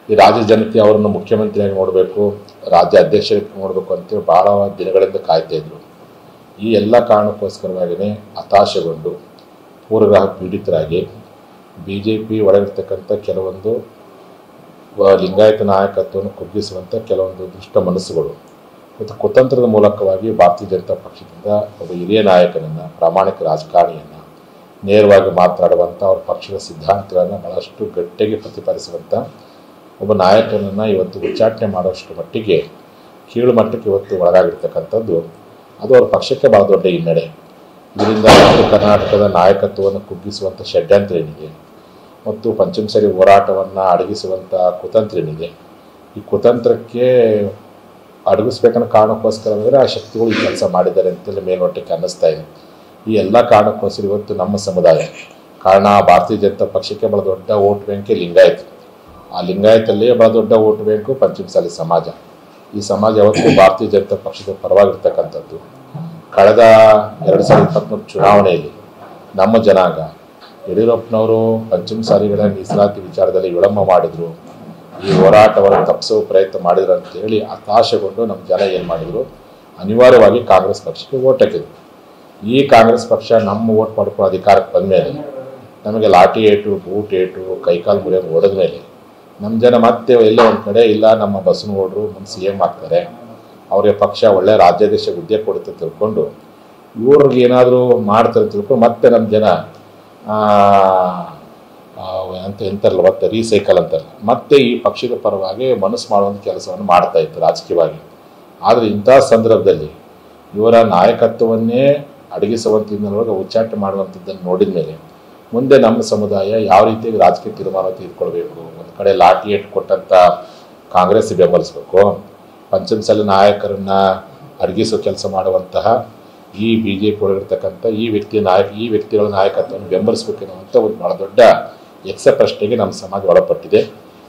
ಈ ರಾಜ್ಯ ಜನತೆ ಅವರನ್ನು ಮುಖ್ಯಮಂತ್ರಿಯಾಗಿ ನೋಡಬೇಕು, ರಾಜ್ಯ ಅಧ್ಯಕ್ಷರಾಗಿ ನೋಡಬೇಕು ಅಂತೇಳಿ ಭಾಳ ದಿನಗಳಿಂದ ಕಾಯ್ತಾ ಇದ್ರು. ಈ ಎಲ್ಲ ಕಾರಣಕ್ಕೋಸ್ಕರವಾಗಿಯೇ ಹತಾಶೆಗೊಂಡು ಪೂರ್ವಗ್ರಹ ಪೀಡಿತರಾಗಿ BJP ಒಳಗಿರ್ತಕ್ಕಂಥ ಕೆಲವೊಂದು ಲಿಂಗಾಯತ ನಾಯಕತ್ವವನ್ನು ಕುಗ್ಗಿಸುವಂಥ ಕೆಲವೊಂದು ದುಷ್ಟ ಮನಸ್ಸುಗಳು ಮತ್ತು ಕುತಂತ್ರದ ಮೂಲಕವಾಗಿ ಭಾರತೀಯ ಜನತಾ ಪಕ್ಷದಿಂದ ಒಬ್ಬ ಹಿರಿಯ ನಾಯಕನನ್ನು, ಪ್ರಾಮಾಣಿಕ ರಾಜಕಾರಣಿಯನ್ನು, ನೇರವಾಗಿ ಮಾತನಾಡುವಂಥ ಅವ್ರ ಪಕ್ಷದ ಸಿದ್ಧಾಂತಗಳನ್ನು ಭಾಳಷ್ಟು ಗಟ್ಟಿಯಾಗಿ ಪ್ರತಿಪಾದಿಸುವಂಥ ಒಬ್ಬ ನಾಯಕನನ್ನು ಇವತ್ತು ಉಚ್ಚಾಟನೆ ಮಾಡೋಷ್ಟು ಮಟ್ಟಿಗೆ ಕೀಳು ಮಟ್ಟಕ್ಕೆ ಇವತ್ತು ಒಳಗಾಗಿರ್ತಕ್ಕಂಥದ್ದು ಅದು ಅವ್ರ ಪಕ್ಷಕ್ಕೆ ಭಾಳ ದೊಡ್ಡ ಹಿನ್ನಡೆ. ಇದರಿಂದ ಉತ್ತರ ಕರ್ನಾಟಕದ ನಾಯಕತ್ವವನ್ನು ಕುಗ್ಗಿಸುವಂಥ ಷಡ್ಯಂತ್ರ ಏನಿದೆ ಮತ್ತು ಪಂಚಮಸಾಲಿ ಹೋರಾಟವನ್ನು ಅಡಗಿಸುವಂಥ ಕುತಂತ್ರ ಏನಿದೆ, ಈ ಕುತಂತ್ರಕ್ಕೆ ಅಡಗಿಸ್ಬೇಕನ್ನೋ ಕಾರಣಕ್ಕೋಸ್ಕರ ಆ ಶಕ್ತಿಗಳು ಈ ಕೆಲಸ ಮಾಡಿದ್ದಾರೆ ಅಂತೇಳಿ ಮೇಲ್ನೋಟಕ್ಕೆ ಅನ್ನಿಸ್ತಾ ಇದೆ. ಈ ಎಲ್ಲ ಕಾರಣಕ್ಕೋಸ್ಕರ ಇವತ್ತು ನಮ್ಮ ಸಮುದಾಯ, ಕಾರಣ ಭಾರತೀಯ ಜನತಾ ಪಕ್ಷಕ್ಕೆ ಭಾಳ ದೊಡ್ಡ ವೋಟ್ ಬ್ಯಾಂಕೇ ಲಿಂಗಾಯತ್, ಆ ಲಿಂಗಾಯತಲ್ಲೇ ಭಾಳ ದೊಡ್ಡ ವೋಟ್ ಬ್ಯಾಂಕು ಪಂಚಮಸಾಲಿ ಸಮಾಜ. ಈ ಸಮಾಜ ಯಾವತ್ತೂ ಭಾರತೀಯ ಜನತಾ ಪಕ್ಷದ ಪರವಾಗಿರ್ತಕ್ಕಂಥದ್ದು. ಕಳೆದ 2023 ಚುನಾವಣೆಯಲ್ಲಿ ನಮ್ಮ ಜನಾಂಗ ಯಡಿಯೂರಪ್ಪನವರು ಪಂಚಮಸಾಲಿಗಳ ಮೀಸಲಾತಿ ವಿಚಾರದಲ್ಲಿ ವಿಳಂಬ ಮಾಡಿದರು, ಈ ಹೋರಾಟವನ್ನು ತಪ್ಪಿಸುವ ಪ್ರಯತ್ನ ಮಾಡಿದ್ರು ಅಂತೇಳಿ ಹತಾಶೆಗೊಂಡು ನಮ್ಮ ಜನ ಏನು ಮಾಡಿದರು, ಅನಿವಾರ್ಯವಾಗಿ ಕಾಂಗ್ರೆಸ್ ಪಕ್ಷಕ್ಕೆ ಓಟ್ ಹಾಕಿದ್ರು. ಈ ಕಾಂಗ್ರೆಸ್ ಪಕ್ಷ ನಮ್ಮ ಓಟ್ ಮಾಡ್ಕೊಂಡು ಅಧಿಕಾರಕ್ಕೆ ಬಂದ ಮೇಲೆ ನಮಗೆ ಲಾಠಿ ಏಟು, ಬೂಟ್ ಏಟು, ಕೈಕಾಲು ಮುರಿಯೋದು ಹೊಡೆದ ಮೇಲೆ ನಮ್ಮ ಜನ ಮತ್ತೆ ಎಲ್ಲೋ ಒಂದು ಕಡೆ ಇಲ್ಲ ನಮ್ಮ ಬಸವನಗೌಡರು ನಮ್ಮ CM ಆಗ್ತಾರೆ, ಅವರಿಗೆ ಪಕ್ಷ ಒಳ್ಳೆಯ ರಾಜ್ಯಾಧ್ಯಕ್ಷ ಹುದ್ದೆ ಕೊಡುತ್ತೆ ತಿಳ್ಕೊಂಡು ಇವ್ರಿಗೆ ಏನಾದರೂ ಮಾಡ್ತಾರೆ ತಿಳ್ಕೊಂಡು ಮತ್ತೆ ನಮ್ಮ ಜನ ಅಂತ ಎಂತಾರಲ್ಲ ಮತ್ತೆ ರೀಸೈಕಲ್ ಅಂತಾರೆ, ಮತ್ತೆ ಈ ಪಕ್ಷದ ಪರವಾಗಿ ಮನಸ್ಸು ಮಾಡುವಂಥ ಕೆಲಸವನ್ನು ಮಾಡ್ತಾ ಇತ್ತು ರಾಜಕೀಯವಾಗಿ. ಆದರೆ ಇಂಥ ಸಂದರ್ಭದಲ್ಲಿ ಇವರ ನಾಯಕತ್ವವನ್ನೇ ಅಡಗಿಸುವಂಥದ್ದನ್ನು ಉಚ್ಚಾಟನೆ ಮಾಡುವಂಥದ್ದನ್ನು ನೋಡಿದ ಮೇಲೆ ಮುಂದೆ ನಮ್ಮ ಸಮುದಾಯ ಯಾವ ರೀತಿಯಾಗಿ ರಾಜಕೀಯ ತೀರ್ಮಾನ ತೆಗೆದುಕೊಳ್ಬೇಕು, ಒಂದು ಕಡೆ ಲಾಠಿ ಏಟು ಕೊಟ್ಟಂಥ ಕಾಂಗ್ರೆಸ್ ಬೆಂಬಲಿಸಬೇಕು, ಪಂಚಮಸಾಲಿ ನಾಯಕರನ್ನು ಅಡಗಿಸೋ ಕೆಲಸ ಮಾಡುವಂತಹ ಈ BJP ಒಳಗಿರ್ತಕ್ಕಂಥ ಈ ವ್ಯಕ್ತಿಗಳ ನಾಯಕತ್ವವನ್ನು ಬೆಂಬಲಿಸಬೇಕೆನ್ನುವಂಥ ಒಂದು ಭಾಳ ದೊಡ್ಡ ಪ್ರಶ್ನೆಗೆ ನಮ್ಮ ಸಮಾಜ ಒಳಪಟ್ಟಿದೆ.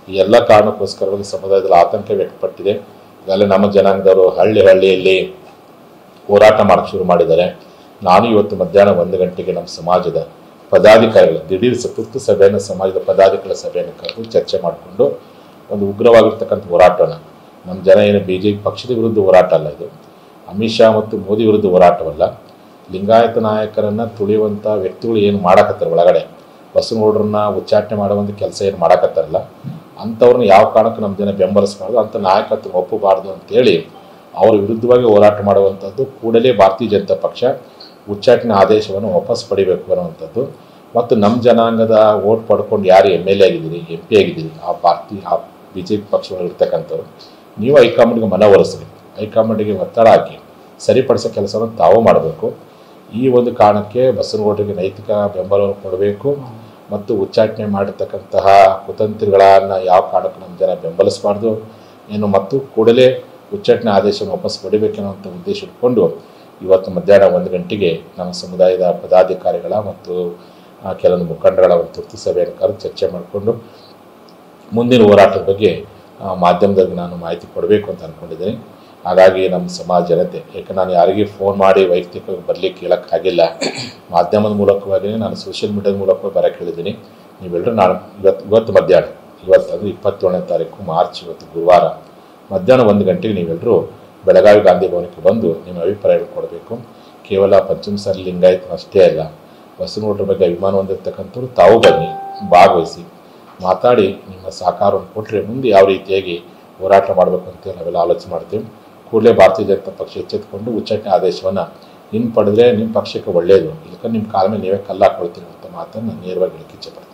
ಈ ಎಲ್ಲ ಕಾರಣಕ್ಕೋಸ್ಕರವಾಗಿ ಸಮುದಾಯದಲ್ಲಿ ಆತಂಕ ವ್ಯಕ್ತಪಟ್ಟಿದೆ. ಈಗಾಗಲೇ ನಮ್ಮ ಜನಾಂಗದವರು ಹಳ್ಳಿಯಲ್ಲಿ ಹೋರಾಟ ಮಾಡೋಕ್ಕೆ ಶುರು ಮಾಡಿದ್ದಾರೆ. ನಾನು ಇವತ್ತು ಮಧ್ಯಾಹ್ನ 1 ಗಂಟೆಗೆ ನಮ್ಮ ಸಮಾಜದ ಪದಾಧಿಕಾರಿಗಳ ದಿಢೀರ್ ತುರ್ತು ಸಭೆಯನ್ನು, ಸಮಾಜದ ಪದಾಧಿಕಾರಿಗಳ ಸಭೆಯನ್ನು ಕರೆದು ಚರ್ಚೆ ಮಾಡಿಕೊಂಡು ಒಂದು ಉಗ್ರವಾಗಿರ್ತಕ್ಕಂಥ ಹೋರಾಟವನ್ನು, ನಮ್ಮ ಜನ ಏನು BJP ಪಕ್ಷದ ವಿರುದ್ಧ ಹೋರಾಟ ಅಲ್ಲ, ಇದು ಅಮಿತ್ ಶಾ ಮತ್ತು ಮೋದಿ ವಿರುದ್ಧ ಹೋರಾಟವಲ್ಲ, ಲಿಂಗಾಯತ ನಾಯಕರನ್ನು ತುಳಿಯುವಂಥ ವ್ಯಕ್ತಿಗಳು ಏನು ಮಾಡಕತ್ತಾರೆ, ಒಳಗಡೆ ಬಸವನಗೌಡರನ್ನ ಉಚ್ಚಾಟನೆ ಮಾಡುವಂಥ ಕೆಲಸ ಏನು ಮಾಡಕತ್ತಾರಲ್ಲ ಅಂಥವ್ರನ್ನ ಯಾವ ಕಾರಣಕ್ಕೂ ನಮ್ಮ ಜನ ಬೆಂಬಲಿಸಬಾರ್ದು, ಅಂಥ ನಾಯಕತ್ವ ಒಪ್ಪಬಾರ್ದು ಅಂತೇಳಿ ಅವ್ರ ವಿರುದ್ಧವಾಗಿ ಹೋರಾಟ ಮಾಡುವಂಥದ್ದು. ಕೂಡಲೇ ಭಾರತೀಯ ಜನತಾ ಪಕ್ಷ ಉಚ್ಚಾಟನೆ ಆದೇಶವನ್ನು ವಾಪಸ್ ಪಡಿಬೇಕು ಅನ್ನುವಂಥದ್ದು. ಮತ್ತು ನಮ್ಮ ಜನಾಂಗದ ವೋಟ್ ಪಡ್ಕೊಂಡು ಯಾರು MLA ಆಗಿದ್ದೀರಿ, MP ಆಗಿದ್ದೀರಿ, ಆ BJP ಪಕ್ಷಗಳಿರ್ತಕ್ಕಂಥವ್ರು ನೀವು ಹೈಕಮಾಂಡ್ಗೆ ಮನವೊಲಿಸ್ರಿ, ಹೈಕಮಾಂಡಿಗೆ ಒತ್ತಡ ಹಾಕಿ ಸರಿಪಡಿಸೋ ಕೆಲಸವನ್ನು ತಾವು ಮಾಡಬೇಕು. ಈ ಒಂದು ಕಾರಣಕ್ಕೆ ಬಸವನಗೌಡರಿಗೆ ನೈತಿಕ ಬೆಂಬಲವನ್ನು ಕೊಡಬೇಕು ಮತ್ತು ಉಚ್ಚಾಟನೆ ಮಾಡಿರ್ತಕ್ಕಂತಹ ಕುತಂತ್ರಿಗಳನ್ನು ಯಾವ ಕಾರಣಕ್ಕೂ ನಮ್ಮ ಜನ ಬೆಂಬಲಿಸಬಾರ್ದು ಏನು, ಮತ್ತು ಕೂಡಲೇ ಉಚ್ಚಾಟನೆ ಆದೇಶವನ್ನು ವಾಪಸ್ ಪಡಿಬೇಕೆನ್ನುವಂಥ ಉದ್ದೇಶ ಇಟ್ಕೊಂಡು ಇವತ್ತು ಮಧ್ಯಾಹ್ನ 1 ಗಂಟೆಗೆ ನಮ್ಮ ಸಮುದಾಯದ ಪದಾಧಿಕಾರಿಗಳ ಮತ್ತು ಕೆಲವೊಂದು ಮುಖಂಡಗಳ ಒಂದು ತುರ್ತು ಸಭೆಯನ್ನು ಕರೆದು ಚರ್ಚೆ ಮಾಡಿಕೊಂಡು ಮುಂದಿನ ಹೋರಾಟದ ಬಗ್ಗೆ ಮಾಧ್ಯಮದಲ್ಲಿ ನಾನು ಮಾಹಿತಿ ಕೊಡಬೇಕು ಅಂತ ಅಂದ್ಕೊಂಡಿದ್ದೀನಿ. ಹಾಗಾಗಿ ನಮ್ಮ ಸಮಾಜ ಜನತೆ, ಯಾಕೆ ನಾನು ಯಾರಿಗೆ ಫೋನ್ ಮಾಡಿ ವೈಯಕ್ತಿಕವಾಗಿ ಬರಲಿಕ್ಕೆ ಹೇಳೋಕ್ಕಾಗಿಲ್ಲ, ಮಾಧ್ಯಮದ ಮೂಲಕವಾಗಿಯೇ ನಾನು ಸೋಷಿಯಲ್ ಮೀಡಿಯಾದ ಮೂಲಕವಾಗಿ ಬರೋಕ್ಕೆ ಹೇಳಿದ್ದೀನಿ. ನೀವೆಲ್ಲರೂ ನಾನು ಇವತ್ತು ಮಧ್ಯಾಹ್ನ, ಅಂದರೆ 27ನೇ ತಾರೀಕು ಮಾರ್ಚ್, ಇವತ್ತು ಗುರುವಾರ ಮಧ್ಯಾಹ್ನ 1 ಗಂಟೆಗೆ ನೀವೆಲ್ಲರೂ ಬೆಳಗಾವಿ ಗಾಂಧಿ ಭವನಕ್ಕೆ ಬಂದು ನಿಮ್ಮ ಅಭಿಪ್ರಾಯಗಳು ಕೊಡಬೇಕು. ಕೇವಲ ಪಂಚಮಸಾಲಿ ಲಿಂಗಾಯತ ಅಷ್ಟೇ ಅಲ್ಲ, ಬಸವನಗೌಡರ ಬಗ್ಗೆ ಅಭಿಮಾನ ಹೊಂದಿರತಕ್ಕಂಥವ್ರು ತಾವು ಬನ್ನಿ, ಭಾಗವಹಿಸಿ, ಮಾತಾಡಿ ನಿಮ್ಮ ಸಹಕಾರವನ್ನು ಕೊಟ್ಟರೆ ಮುಂದೆ ಯಾವ ರೀತಿಯಾಗಿ ಹೋರಾಟ ಮಾಡಬೇಕು ಅಂತೇಳಿ ನಾವೆಲ್ಲ ಆಲೋಚನೆ ಮಾಡ್ತೀವಿ. ಕೂಡಲೇ ಭಾರತೀಯ ಜನತಾ ಪಕ್ಷ ಎಚ್ಚೆತ್ತುಕೊಂಡು ಉಚ್ಚಾಟನೆ ಆದೇಶವನ್ನು ಹಿಂಪಡೆದ್ರೆ ನಿಮ್ಮ ಪಕ್ಷಕ್ಕೆ ಒಳ್ಳೆಯದು, ಇದಕ್ಕೆ ನಿಮ್ಮ ಕಾಲ ಮೇಲೆ ನೀವೇ ಕಲ್ಲು ಹಾಕೊಳ್ತೀರಿ ಅಂತ ಮಾತನ್ನು ನೇರವಾಗಿ ಹೇಳಕ್ಕೆ ಇಚ್ಛೆಪಡ್ತೀನಿ.